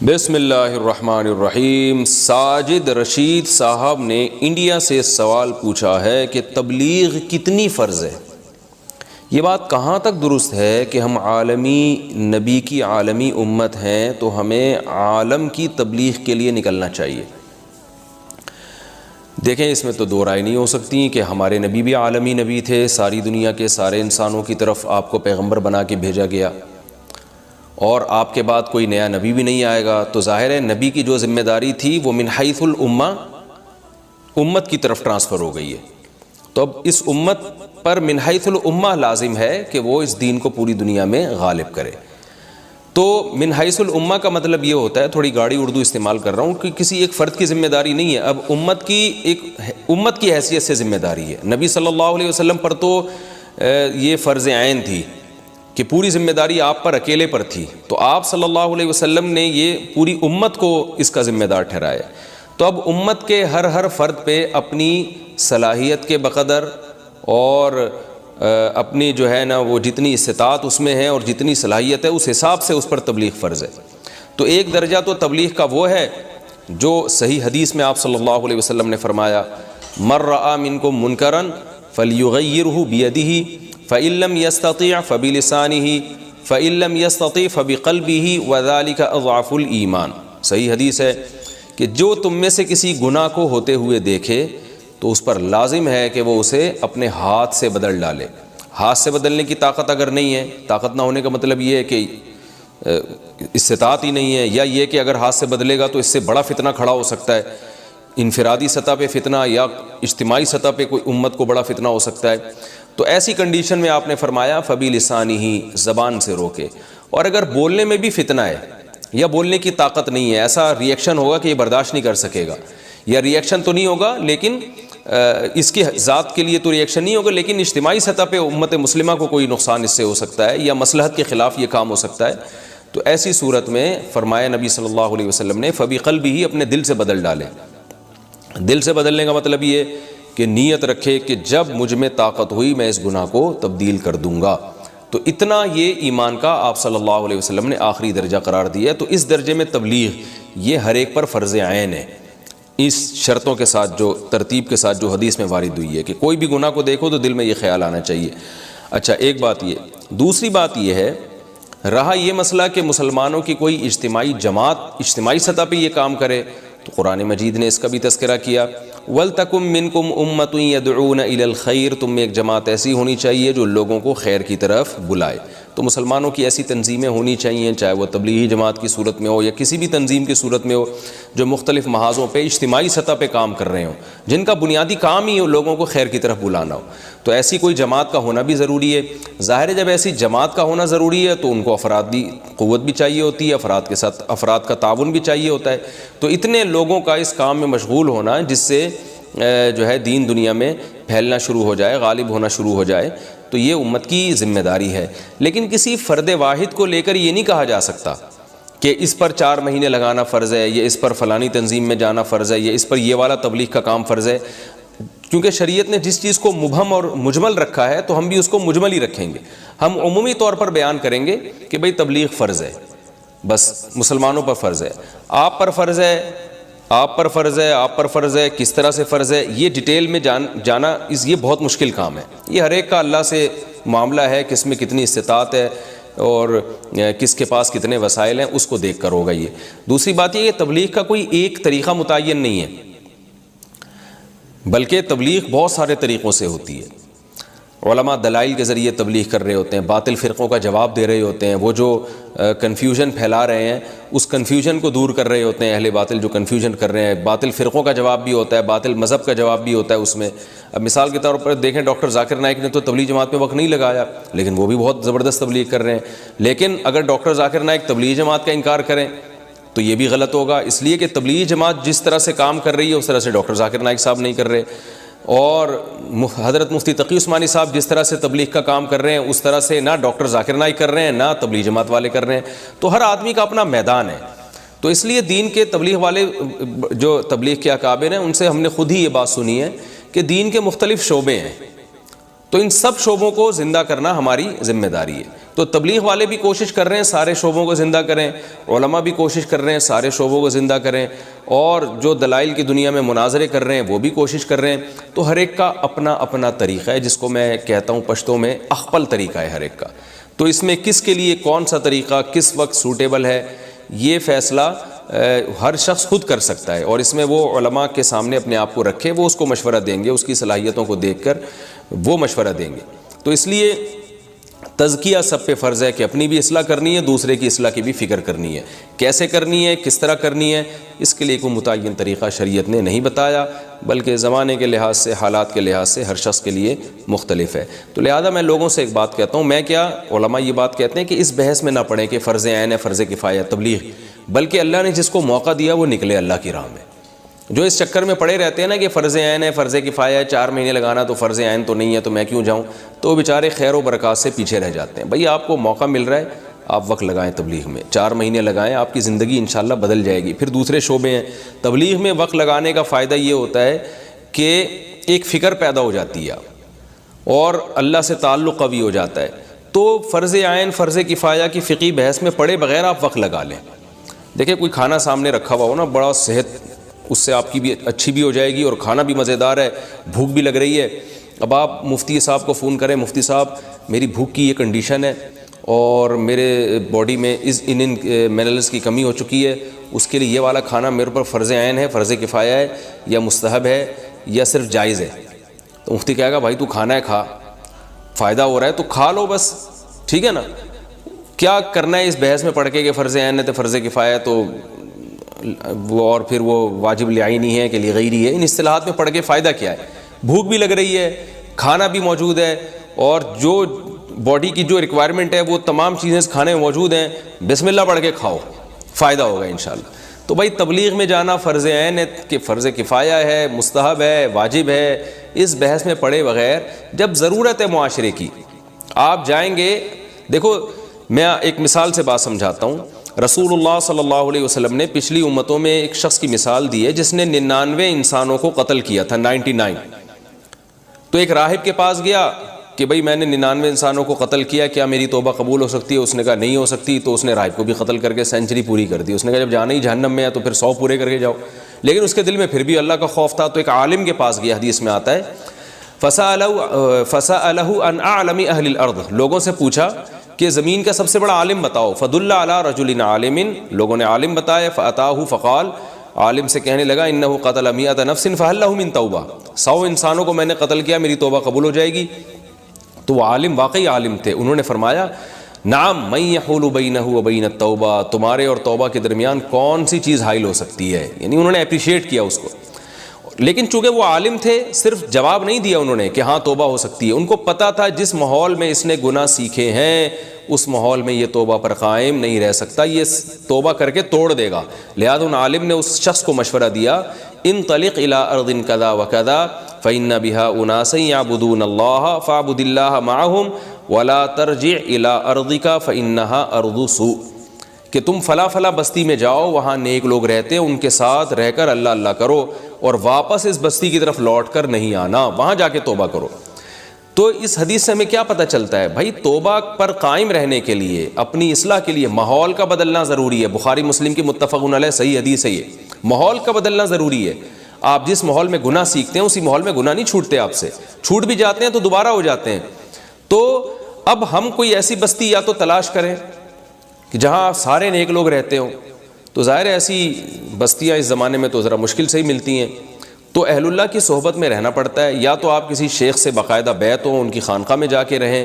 بسم اللہ الرحمن الرحیم۔ ساجد رشید صاحب نے انڈیا سے سوال پوچھا ہے کہ تبلیغ کتنی فرض ہے؟ یہ بات کہاں تک درست ہے کہ ہم عالمی نبی کی عالمی امت ہیں تو ہمیں عالم کی تبلیغ کے لیے نکلنا چاہیے؟ دیکھیں، اس میں تو دو رائے نہیں ہو سکتی کہ ہمارے نبی بھی عالمی نبی تھے، ساری دنیا کے سارے انسانوں کی طرف آپ کو پیغمبر بنا کے بھیجا گیا، اور آپ کے بعد کوئی نیا نبی بھی نہیں آئے گا، تو ظاہر ہے نبی کی جو ذمہ داری تھی وہ من حیث الامہ امت کی طرف ٹرانسفر ہو گئی ہے۔ تو اب اس امت پر من حیث الامہ لازم ہے کہ وہ اس دین کو پوری دنیا میں غالب کرے۔ تو من حیث الامہ کا مطلب یہ ہوتا ہے، تھوڑی گاڑی اردو استعمال کر رہا ہوں، کہ کسی ایک فرد کی ذمہ داری نہیں ہے، اب امت کی حیثیت سے ذمہ داری ہے۔ نبی صلی اللہ علیہ وسلم پر تو یہ فرض عین تھی کہ پوری ذمہ داری آپ پر اکیلے پر تھی، تو آپ صلی اللہ علیہ وسلم نے یہ پوری امت کو اس کا ذمہ دار ٹھہرایا۔ تو اب امت کے ہر فرد پہ اپنی صلاحیت کے بقدر اور اپنی جو ہے نا وہ جتنی استطاعت اس میں ہے اور جتنی صلاحیت ہے اس حساب سے اس پر تبلیغ فرض ہے۔ تو ایک درجہ تو تبلیغ کا وہ ہے جو صحیح حدیث میں آپ صلی اللہ علیہ وسلم نے فرمایا، من رأى منکم منکرا فلیغیرہ بیدہ فإن لم يستطع فبلسانه فإن لم يستطع فبقلبه وذلك اضعف الایمان۔ صحیح حدیث ہے کہ جو تم میں سے کسی گناہ کو ہوتے ہوئے دیکھے تو اس پر لازم ہے کہ وہ اسے اپنے ہاتھ سے بدل ڈالے۔ ہاتھ سے بدلنے کی طاقت اگر نہیں ہے، طاقت نہ ہونے کا مطلب یہ ہے کہ استطاعت ہی نہیں ہے، یا یہ کہ اگر ہاتھ سے بدلے گا تو اس سے بڑا فتنہ کھڑا ہو سکتا ہے، انفرادی سطح پہ فتنہ یا اجتماعی سطح پہ کوئی امت کو بڑا فتنہ ہو سکتا ہے۔ تو ایسی کنڈیشن میں آپ نے فرمایا فَبِلِسَانِهِ، زبان سے روکے۔ اور اگر بولنے میں بھی فتنہ ہے یا بولنے کی طاقت نہیں ہے، ایسا ریئیکشن ہوگا کہ یہ برداشت نہیں کر سکے گا، یا ریئیکشن تو نہیں ہوگا لیکن اس کی ذات کے لیے تو ریئیکشن نہیں ہوگا، لیکن اجتماعی سطح پہ امت مسلمہ کو کوئی نقصان اس سے ہو سکتا ہے یا مصلحت کے خلاف یہ کام ہو سکتا ہے، تو ایسی صورت میں فرمایا نبی صلی اللہ علیہ وسلم نے فَبِقَلْبِهِ، اپنے دل سے بدل ڈالے۔ دل سے بدلنے کا مطلب یہ کہ نیت رکھے کہ جب مجھ میں طاقت ہوئی میں اس گناہ کو تبدیل کر دوں گا۔ تو اتنا یہ ایمان کا آپ صلی اللہ علیہ وسلم نے آخری درجہ قرار دیا ہے۔ تو اس درجے میں تبلیغ یہ ہر ایک پر فرض عین ہے، اس شرطوں کے ساتھ، جو ترتیب کے ساتھ جو حدیث میں وارد ہوئی ہے کہ کوئی بھی گناہ کو دیکھو تو دل میں یہ خیال آنا چاہیے۔ اچھا، ایک بات یہ۔ دوسری بات یہ ہے، رہا یہ مسئلہ کہ مسلمانوں کی کوئی اجتماعی جماعت اجتماعی سطح پہ یہ کام کرے، تو قرآن مجید نے اس کا بھی تذکرہ کیا، وَلْتَكُمْ مِنْكُمْ أُمَّةٌ يَدْعُونَ إِلَى الْخَيْرِ، تم میں ایک جماعت ایسی ہونی چاہیے جو لوگوں کو خیر کی طرف بلائے۔ تو مسلمانوں کی ایسی تنظیمیں ہونی چاہیے، چاہے وہ تبلیغی جماعت کی صورت میں ہو یا کسی بھی تنظیم کی صورت میں ہو، جو مختلف محاذوں پہ اجتماعی سطح پہ کام کر رہے ہوں، جن کا بنیادی کام ہی لوگوں کو خیر کی طرف بلانا ہو۔ تو ایسی کوئی جماعت کا ہونا بھی ضروری ہے۔ ظاہر ہے جب ایسی جماعت کا ہونا ضروری ہے تو ان کو افرادی قوت بھی چاہیے ہوتی ہے، افراد کے ساتھ افراد کا تعاون بھی چاہیے ہوتا ہے۔ تو اتنے لوگوں کا اس کام میں مشغول ہونا جس سے جو ہے دین دنیا میں پھیلنا شروع ہو جائے، غالب ہونا شروع ہو جائے، تو یہ امت کی ذمہ داری ہے۔ لیکن کسی فرد واحد کو لے کر یہ نہیں کہا جا سکتا کہ اس پر 4 مہینے لگانا فرض ہے، یا اس پر فلانی تنظیم میں جانا فرض ہے، یا اس پر یہ والا تبلیغ کا کام فرض ہے، کیونکہ شریعت نے جس چیز کو مبہم اور مجمل رکھا ہے تو ہم بھی اس کو مجمل ہی رکھیں گے۔ ہم عمومی طور پر بیان کریں گے کہ بھئی تبلیغ فرض ہے، بس مسلمانوں پر فرض ہے، آپ پر فرض ہے، آپ پر فرض ہے، آپ پر فرض ہے، کس طرح سے فرض ہے، یہ ڈیٹیل میں جانا یہ بہت مشکل کام ہے۔ یہ ہر ایک کا اللہ سے معاملہ ہے، کس میں کتنی استطاعت ہے اور کس کے پاس کتنے وسائل ہیں، اس کو دیکھ کر ہوگا یہ۔ دوسری بات یہ کہ تبلیغ کا کوئی ایک طریقہ متعین نہیں ہے، بلکہ تبلیغ بہت سارے طریقوں سے ہوتی ہے۔ علماء دلائل کے ذریعے تبلیغ کر رہے ہوتے ہیں، باطل فرقوں کا جواب دے رہے ہوتے ہیں، وہ جو کنفیوژن پھیلا رہے ہیں اس کنفیوژن کو دور کر رہے ہوتے ہیں، اہل باطل جو کنفیوژن کر رہے ہیں، باطل فرقوں کا جواب بھی ہوتا ہے، باطل مذہب کا جواب بھی ہوتا ہے اس میں۔ اب مثال کے طور پر دیکھیں، ڈاکٹر ذاکر نائک نے تو تبلیغ جماعت میں وقت نہیں لگایا، لیکن وہ بھی بہت زبردست تبلیغ کر رہے ہیں۔ لیکن اگر ڈاکٹر ذاکر نائک تبلیغ جماعت کا انکار کریں تو یہ بھی غلط ہوگا، اس لیے کہ تبلیغ جماعت جس طرح سے کام کر رہی ہے اس طرح سے ڈاکٹر ذاکر نائک صاحب نہیں کر رہے، اور حضرت مفتی تقی عثمانی صاحب جس طرح سے تبلیغ کا کام کر رہے ہیں اس طرح سے نہ ڈاکٹر ذاکر نائک کر رہے ہیں، نہ تبلیغ جماعت والے کر رہے ہیں۔ تو ہر آدمی کا اپنا میدان ہے۔ تو اس لیے دین کے تبلیغ والے جو تبلیغ کے اکابر ہیں ان سے ہم نے خود ہی یہ بات سنی ہے کہ دین کے مختلف شعبے ہیں، تو ان سب شعبوں کو زندہ کرنا ہماری ذمہ داری ہے. تو تبلیغ والے بھی کوشش کر رہے ہیں سارے شعبوں کو زندہ کریں، علماء بھی کوشش کر رہے ہیں سارے شعبوں کو زندہ کریں، اور جو دلائل کی دنیا میں مناظرے کر رہے ہیں وہ بھی کوشش کر رہے ہیں. تو ہر ایک کا اپنا اپنا طریقہ ہے، جس کو میں کہتا ہوں پشتوں میں اخپل طریقہ ہے ہر ایک کا. تو اس میں کس کے لیے کون سا طریقہ کس وقت سوٹیبل ہے، یہ فیصلہ ہر شخص خود کر سکتا ہے. اور اس میں وہ علماء کے سامنے اپنے آپ کو رکھے، وہ اس کو مشورہ دیں گے، اس کی صلاحیتوں کو دیکھ کر وہ مشورہ دیں گے. تو اس لیے تزکیہ سب پہ فرض ہے کہ اپنی بھی اصلاح کرنی ہے، دوسرے کی اصلاح کی بھی فکر کرنی ہے. کیسے کرنی ہے، کس طرح کرنی ہے، اس کے لیے کوئی متعین طریقہ شریعت نے نہیں بتایا، بلکہ زمانے کے لحاظ سے، حالات کے لحاظ سے ہر شخص کے لیے مختلف ہے. تو لہذا میں لوگوں سے ایک بات کہتا ہوں، میں کیا، علماء یہ بات کہتے ہیں کہ اس بحث میں نہ پڑیں کہ فرض عین ہے، فرض کفایہ تبلیغ، بلکہ اللہ نے جس کو موقع دیا وہ نکلے اللہ کی راہ میں. جو اس چکر میں پڑے رہتے ہیں نا کہ فرض عین ہے، فرض کفایہ ہے، 4 مہینے لگانا تو فرض عین تو نہیں ہے تو میں کیوں جاؤں، تو بیچارے خیر و برکات سے پیچھے رہ جاتے ہیں. بھئی آپ کو موقع مل رہا ہے، آپ وقت لگائیں تبلیغ میں، 4 مہینے لگائیں، آپ کی زندگی انشاءاللہ بدل جائے گی. پھر دوسرے شعبے ہیں. تبلیغ میں وقت لگانے کا فائدہ یہ ہوتا ہے کہ ایک فکر پیدا ہو جاتی ہے اور اللہ سے تعلق قوی ہو جاتا ہے. تو فرض عین، فرض کفایہ کی فقہی بحث میں پڑے بغیر آپ وقت لگا لیں. دیکھیں کوئی کھانا سامنے رکھا ہوا ہو نا، بڑا صحت اس سے آپ کی بھی اچھی بھی ہو جائے گی اور کھانا بھی مزیدار ہے، بھوک بھی لگ رہی ہے. اب آپ مفتی صاحب کو فون کریں، مفتی صاحب میری بھوک کی یہ کنڈیشن ہے اور میرے باڈی میں ان منرلز کی کمی ہو چکی ہے، اس کے لیے یہ والا کھانا میرے پر فرض عین ہے، فرض کفایہ ہے، یا مستحب ہے، یا صرف جائز ہے. تو مفتی کہے گا بھائی تو کھانا ہے، کھا، فائدہ ہو رہا ہے تو کھا لو بس، ٹھیک ہے نا. کیا کرنا ہے اس بحث میں پڑھ کے کہ فرض عین ہے تو فرض کفایہ تو وہ، اور پھر وہ واجب لعینی ہے کہ لغیری ہے، ان اصطلاحات میں پڑھ کے فائدہ کیا ہے؟ بھوک بھی لگ رہی ہے، کھانا بھی موجود ہے، اور جو باڈی کی جو ریکوائرمنٹ ہے وہ تمام چیزیں اس کھانے میں موجود ہیں، بسم اللہ پڑھ کے کھاؤ، فائدہ ہوگا انشاءاللہ. تو بھائی تبلیغ میں جانا فرض عین ہے کہ فرض کفایہ ہے، مستحب ہے، واجب ہے، اس بحث میں پڑے بغیر جب ضرورت ہے معاشرے کی آپ جائیں گے. دیکھو میں ایک مثال سے بات سمجھاتا ہوں. رسول اللہ صلی اللہ علیہ وسلم نے پچھلی امتوں میں ایک شخص کی مثال دی ہے جس نے 99 انسانوں کو قتل کیا تھا، 99. تو ایک راہب کے پاس گیا کہ بھئی میں نے 99 انسانوں کو قتل کیا، کیا میری توبہ قبول ہو سکتی ہے؟ اس نے کہا نہیں ہو سکتی. تو اس نے راہب کو بھی قتل کر کے سینچری پوری کر دی. اس نے کہا جب جانا ہی جہنم میں ہے تو پھر 100 پورے کر کے جاؤ. لیکن اس کے دل میں پھر بھی اللہ کا خوف تھا. تو ایک عالم کے پاس گیا، حدیث میں آتا ہے فَسَأَلَهُ عَنْ أَعْلَمِ أَهْلِ الْأَرْضِ، لوگوں سے پوچھا کہ زمین کا سب سے بڑا عالم بتاؤ. فَدُلَّ عَلَى رَجُلٍ عَالِمٍ، لوگوں نے عالم بتایا. فَأَتَاهُ فَقَالَ، عالم سے کہنے لگا إِنَّهُ قَتَلَ 100 نَفْسٍ فَهَلْ لَهُ مِن تَوْبَةٍ، 100 انسانوں کو میں نے قتل کیا، میری توبہ قبول ہو جائے گی؟ تو وہ عالم واقعی عالم تھے. انہوں نے فرمایا نعم من يحول بينه وبين التوبہ، تمہارے اور توبہ کے درمیان کون سی چیز حائل ہو سکتی ہے. یعنی انہوں نے اپریشیٹ کیا اس کو. لیکن چونکہ وہ عالم تھے صرف جواب نہیں دیا انہوں نے کہ ہاں توبہ ہو سکتی ہے. ان کو پتہ تھا جس ماحول میں اس نے گناہ سیکھے ہیں اس ماحول میں یہ توبہ پر قائم نہیں رہ سکتا، یہ توبہ کر کے توڑ دے گا. لہذا ان عالم نے اس شخص کو مشورہ دیا انطلق الى ارض كذا وكذا فإن بها اناسا يعبدون الله فاعبد الله معهم ولا ترجع الى ارضك فإنها ارض سوء، کہ تم فلاں فلاں بستی میں جاؤ، وہاں نیک لوگ رہتے ہیں، ان کے ساتھ رہ کر اللہ اللہ کرو اور واپس اس بستی کی طرف لوٹ کر نہیں آنا، وہاں جا کے توبہ کرو. تو اس حدیث سے ہمیں کیا پتہ چلتا ہے؟ بھائی توبہ پر قائم رہنے کے لیے، اپنی اصلاح کے لیے ماحول کا بدلنا ضروری ہے. بخاری مسلم کی متفق علیہ صحیح حدیث ہے یہ، ماحول کا بدلنا ضروری ہے. آپ جس ماحول میں گناہ سیکھتے ہیں اسی ماحول میں گناہ نہیں چھوٹتے آپ سے، چھوٹ بھی جاتے ہیں تو دوبارہ ہو جاتے ہیں. تو اب ہم کوئی ایسی بستی یا تو تلاش کریں کہ جہاں سارے نیک لوگ رہتے ہوں. تو ظاہر ہے ایسی بستیاں اس زمانے میں تو ذرا مشکل سے ہی ملتی ہیں. تو اہل اللہ کی صحبت میں رہنا پڑتا ہے، یا تو آپ کسی شیخ سے باقاعدہ بیعت ہوں، ان کی خانقاہ میں جا کے رہیں،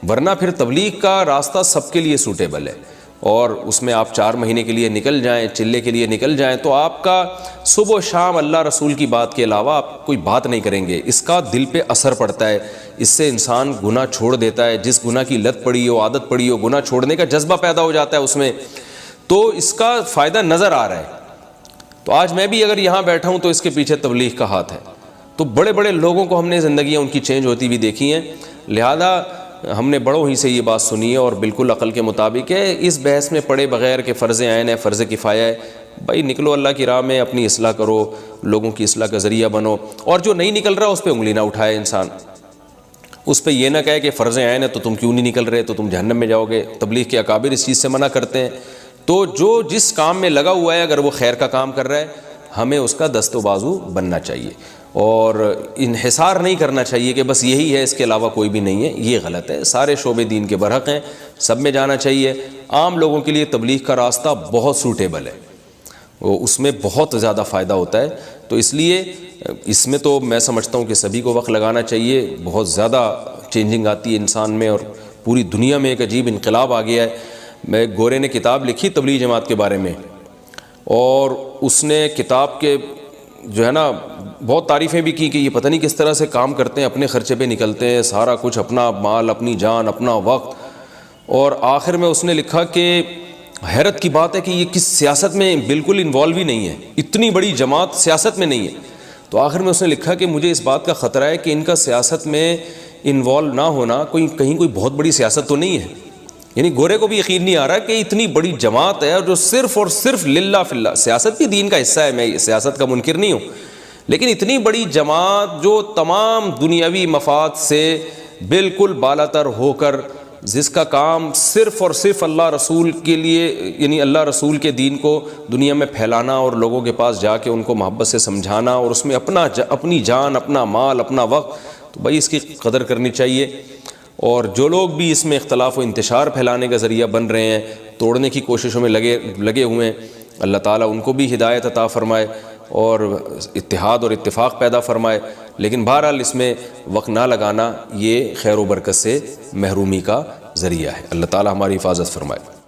ورنہ پھر تبلیغ کا راستہ سب کے لیے سوٹیبل ہے. اور اس میں آپ 4 مہینے کے لیے نکل جائیں، چلے کے لیے نکل جائیں، تو آپ کا صبح و شام اللہ رسول کی بات کے علاوہ آپ کوئی بات نہیں کریں گے. اس کا دل پہ اثر پڑتا ہے، اس سے انسان گناہ چھوڑ دیتا ہے. جس گناہ کی لت پڑی ہو، عادت پڑی ہو، گناہ چھوڑنے کا جذبہ پیدا ہو جاتا ہے اس میں، تو اس کا فائدہ نظر آ رہا ہے. تو آج میں بھی اگر یہاں بیٹھا ہوں تو اس کے پیچھے تبلیغ کا ہاتھ ہے. تو بڑے بڑے لوگوں کو ہم نے زندگیاں ان کی چینج ہوتی بھی دیکھی ہیں. لہذا ہم نے بڑوں ہی سے یہ بات سنی ہے اور بالکل عقل کے مطابق ہے. اس بحث میں پڑے بغیر کہ فرض عین ہے، فرض کفایہ ہے، بھائی نکلو اللہ کی راہ میں، اپنی اصلاح کرو، لوگوں کی اصلاح کا ذریعہ بنو. اور جو نہیں نکل رہا اس پہ انگلی نہ اٹھائے انسان. اس پہ یہ نہ کہے کہ فرض عین ہے تو تم کیوں نہیں نکل رہے، تو تم جہنم میں جاؤ گے۔ تبلیغ کے اکابر اس چیز سے منع کرتے ہیں۔ تو جو جس کام میں لگا ہوا ہے، اگر وہ خیر کا کام کر رہا ہے، ہمیں اس کا دست و بازو بننا چاہیے، اور انحصار نہیں کرنا چاہیے کہ بس یہی ہے، اس کے علاوہ کوئی بھی نہیں ہے۔ یہ غلط ہے، سارے شعبے دین کے برحق ہیں، سب میں جانا چاہیے۔ عام لوگوں کے لیے تبلیغ کا راستہ بہت سوٹیبل ہے، اس میں بہت زیادہ فائدہ ہوتا ہے، تو اس لیے اس میں تو میں سمجھتا ہوں کہ سبھی کو وقت لگانا چاہیے۔ بہت زیادہ چینجنگ آتی ہے انسان میں، اور پوری دنیا میں ایک عجیب انقلاب آ گیا ہے۔ میں گورے نے کتاب لکھی تبلیغ جماعت کے بارے میں، اور اس نے کتاب کے جو ہے نا بہت تعریفیں بھی کی کہ یہ پتہ نہیں کس طرح سے کام کرتے ہیں، اپنے خرچے پہ نکلتے ہیں، سارا کچھ اپنا مال، اپنی جان، اپنا وقت، اور آخر میں اس نے لکھا کہ حیرت کی بات ہے کہ یہ کس سیاست میں بالکل انوالو ہی نہیں ہے، اتنی بڑی جماعت سیاست میں نہیں ہے۔ تو آخر میں اس نے لکھا کہ مجھے اس بات کا خطرہ ہے کہ ان کا سیاست میں انوالو نہ ہونا کہیں کوئی بہت بڑی سیاست تو نہیں ہے۔ یعنی گورے کو بھی یقین نہیں آ رہا کہ اتنی بڑی جماعت ہے، اور جو صرف اور صرف للہ فی اللہ، سیاست بھی دین کا حصہ ہے، میں سیاست کا منکر نہیں ہوں، لیکن اتنی بڑی جماعت جو تمام دنیاوی مفاد سے بالکل بالاتر ہو کر، جس کا کام صرف اور صرف اللہ رسول کے لیے، یعنی اللہ رسول کے دین کو دنیا میں پھیلانا، اور لوگوں کے پاس جا کے ان کو محبت سے سمجھانا، اور اس میں اپنی جان، اپنا مال، اپنا وقت، تو بھائی اس کی قدر کرنی چاہیے۔ اور جو لوگ بھی اس میں اختلاف و انتشار پھیلانے کا ذریعہ بن رہے ہیں، توڑنے کی کوششوں میں لگے ہوئے ہیں، اللہ تعالیٰ ان کو بھی ہدایت عطا فرمائے اور اتحاد اور اتفاق پیدا فرمائے۔ لیکن بہرحال اس میں وقت نہ لگانا یہ خیر و برکت سے محرومی کا ذریعہ ہے۔ اللہ تعالیٰ ہماری حفاظت فرمائے۔